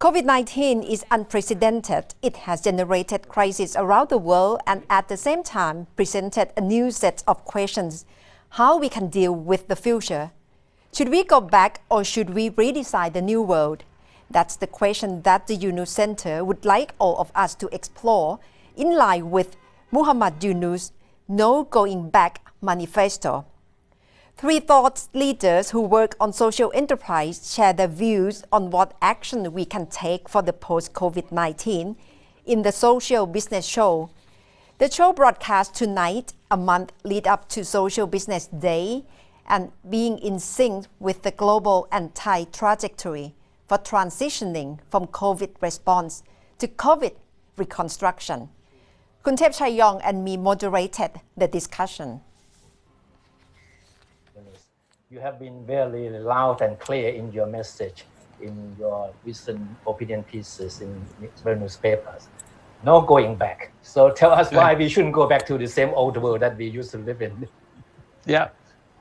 COVID-19 is unprecedented. It has generated crises around the world and at the same time presented a new set of questions. How we can deal with the future? Should we go back or should we redesign the new world? That's the question that the Yunus Center would like all of us to explore in line with Muhammad Yunus' No Going Back manifesto. Three thought leaders who work on social enterprise share their views on what action we can take for the post-COVID-19 in the Social Business Show. The show broadcast tonight, a month lead up to Social Business Day, and being in sync with the global and Thai trajectory for transitioning from COVID response to COVID reconstruction. Kuntep Chayong and me moderated the discussion. You have been very loud and clear in your message, in your recent opinion pieces in newspapers. No going back. So tell us why we shouldn't go back to the same old world that we used to live in. Yeah,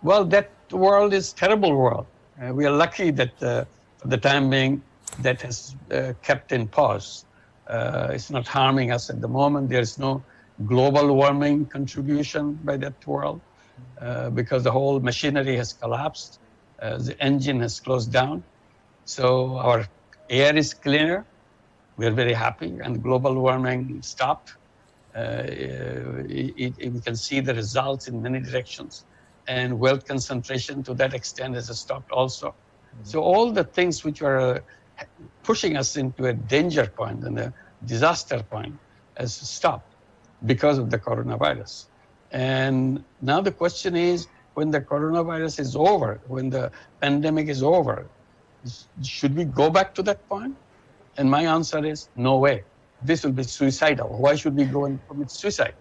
well, that world is a terrible world. We are lucky that for the time being that has kept in pause. It's not harming us at the moment. There's no global warming contribution by that world. Because the whole machinery has collapsed, the engine has closed down. So our air is cleaner. We're very happy, and global warming stopped. We can see the results in many directions, and wealth concentration to that extent has stopped also. Mm-hmm. So all the things which are pushing us into a danger point and a disaster point has stopped because of the coronavirus. And now the question is, when the coronavirus is over, when the pandemic is over, should we go back to that point? And my answer is, no way. This will be suicidal. Why should we go and commit suicide?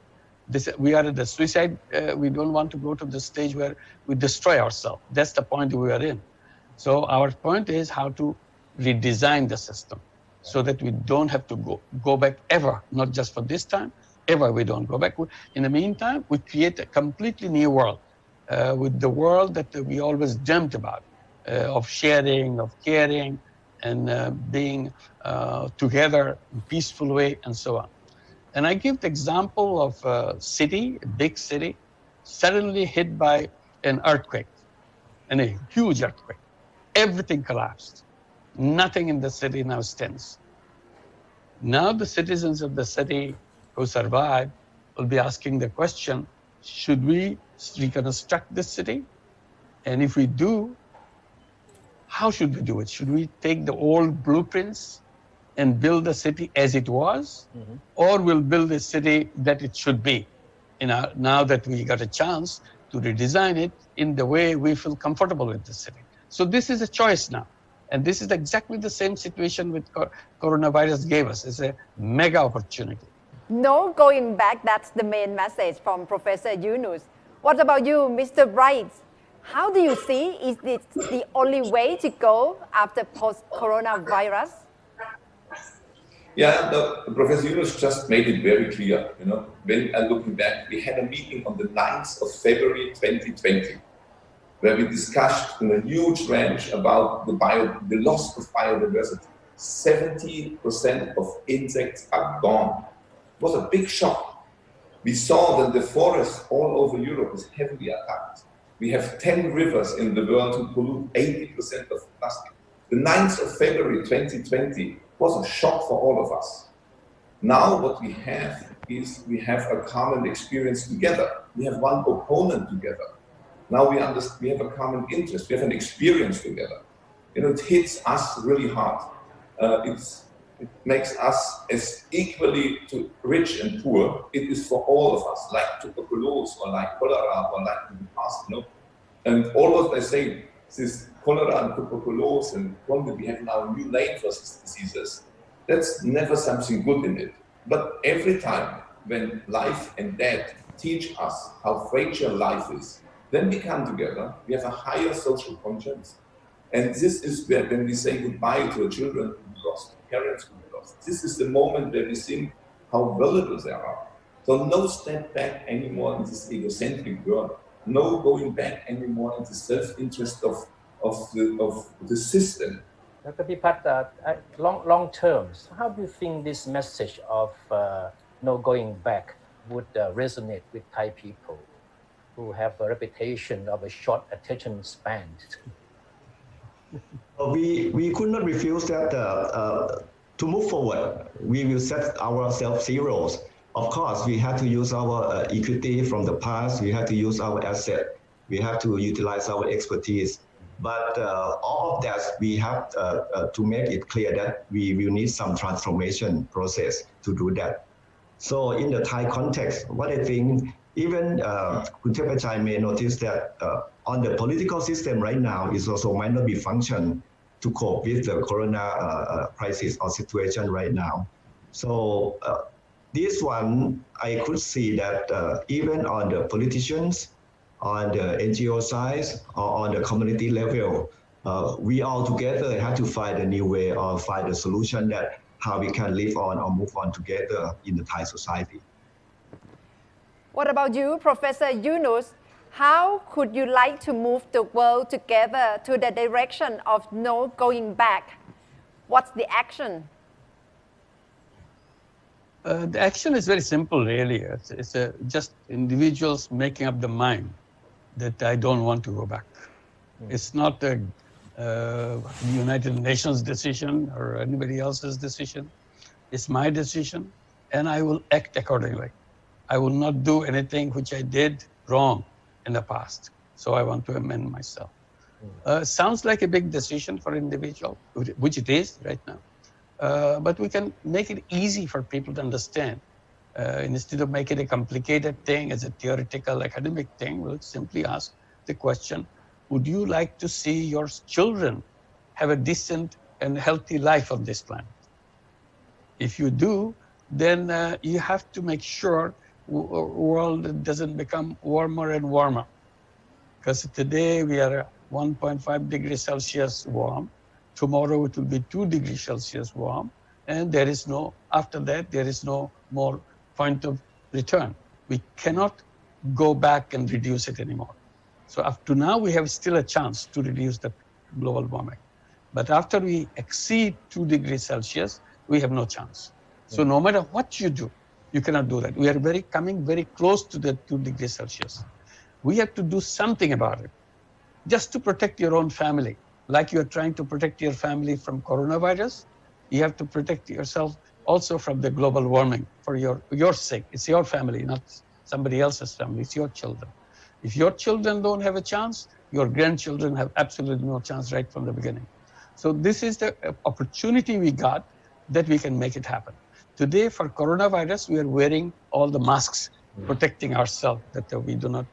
We are at the suicide. We don't want to go to the stage where we destroy ourselves. That's the point we are in. So our point is how to redesign the system so that we don't have to go back ever, not just for this time, ever we don't go back. In the meantime, we create a completely new world with the world that we always dreamt about, of sharing, of caring, and being together in a peaceful way, and so on. And I give the example of a city, a big city, suddenly hit by an earthquake, and a huge earthquake. Everything collapsed. Nothing in the city now stands. Now the citizens of the city who survive will be asking the question, should we reconstruct this city? And if we do, how should we do it? Should we take the old blueprints and build the city as it was? Mm-hmm. Or we'll build a city that it should be, now that we got a chance to redesign it in the way we feel comfortable with the city. So this is a choice now. And this is exactly the same situation with coronavirus gave us. It's a mega opportunity. No going back, that's the main message from Professor Yunus. What about you, Mr. Bright? How do you see, is this the only way to go after post-coronavirus? Yeah, Professor Yunus just made it very clear. When I'm looking back, we had a meeting on the 9th of February 2020, where we discussed in a huge range about the loss of biodiversity. 70% of insects are gone. It was a big shock. We saw that the forest all over Europe is heavily attacked. We have 10 rivers in the world who pollute 80% of plastic. The 9th of February 2020 was a shock for all of us. Now what we have is we have a common experience together. We have one opponent together. Now we have a common interest. We have an experience together. It hits us really hard. It makes us as equally to rich and poor. It is for all of us, like tuberculosis or like cholera or like in the past, And all what I say, this cholera and tuberculosis and COVID, we have now a new name for these diseases. That's never something good in it. But every time when life and death teach us how fragile life is, then we come together, we have a higher social conscience. And this is where, when we say goodbye to our children who we lost, parents who we lost, this is the moment where we think how valuable they are. So no step back anymore in this egocentric world. No going back anymore in the self-interest of of the system. Dr. Pipat, long terms, how do you think this message of no going back would resonate with Thai people who have a reputation of a short attention span? We could not refuse that to move forward, we will set ourselves zeros. Of course, we have to use our equity from the past, we have to use our asset, we have to utilize our expertise. But all of that, we have to make it clear that we will need some transformation process to do that. So in the Thai context, what I think, even Khun Thepachai may notice that on the political system right now is also might not be function to cope with the corona crisis or situation right now. So this one, I could see that even on the politicians, on the NGO side, or on the community level, we all together have to find a new way or find a solution that how we can live on or move on together in the Thai society. What about you, Professor Yunus? How could you like to move the world together to the direction of no going back? What's the action? The action is very simple, really. It's just individuals making up the mind that I don't want to go back. It's not the United Nations decision or anybody else's decision. It's my decision, and I will act accordingly. I will not do anything which I did wrong in the past. So I want to amend myself. Sounds like a big decision for individual, which it is right now. But we can make it easy for people to understand. Instead of making it a complicated thing as a theoretical academic thing, we'll simply ask the question, would you like to see your children have a decent and healthy life on this planet? If you do, then you have to make sure the world doesn't become warmer and warmer. Because today we are 1.5 degrees Celsius warm. Tomorrow it will be 2 degrees Celsius warm. And there is no, after that, there is no more point of return. We cannot go back and reduce it anymore. So up to now, we have still a chance to reduce the global warming. But after we exceed 2 degrees Celsius, we have no chance. So no matter what you do, you cannot do that. We are coming very close to the 2 degrees Celsius. We have to do something about it, just to protect your own family. Like you are trying to protect your family from coronavirus, you have to protect yourself also from the global warming for your sake. It's your family, not somebody else's family. It's your children. If your children don't have a chance, your grandchildren have absolutely no chance right from the beginning. So this is the opportunity we got that we can make it happen. Today, for coronavirus, we are wearing all the masks, protecting ourselves, that we do not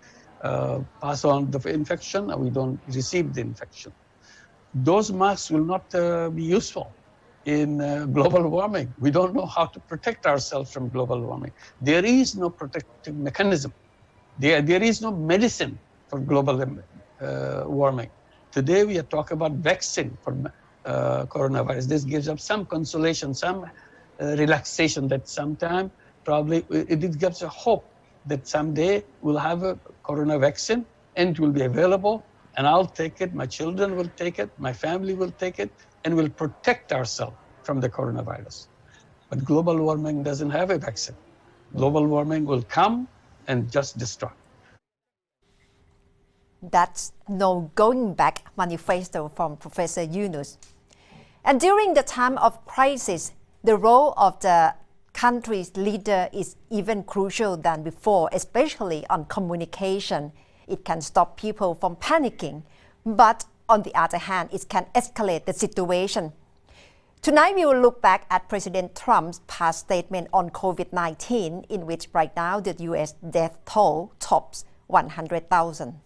pass on the infection, or we don't receive the infection. Those masks will not be useful in global warming. We don't know how to protect ourselves from global warming. There is no protective mechanism. There is no medicine for global warming. Today, we are talking about vaccine for coronavirus. This gives us some consolation, some relaxation that sometime probably it gives a hope that someday we'll have a corona vaccine and it will be available, and I'll take it, my children will take it, my family will take it, and we'll protect ourselves from the coronavirus. But global warming doesn't have a vaccine. Global warming will come and just destroy. That's no going back manifesto from Professor Yunus. And during the time of crisis, the role of the country's leader is even crucial than before, especially on communication. It can stop people from panicking, but on the other hand, it can escalate the situation. Tonight, we will look back at President Trump's past statement on COVID-19, in which right now the US death toll tops 100,000.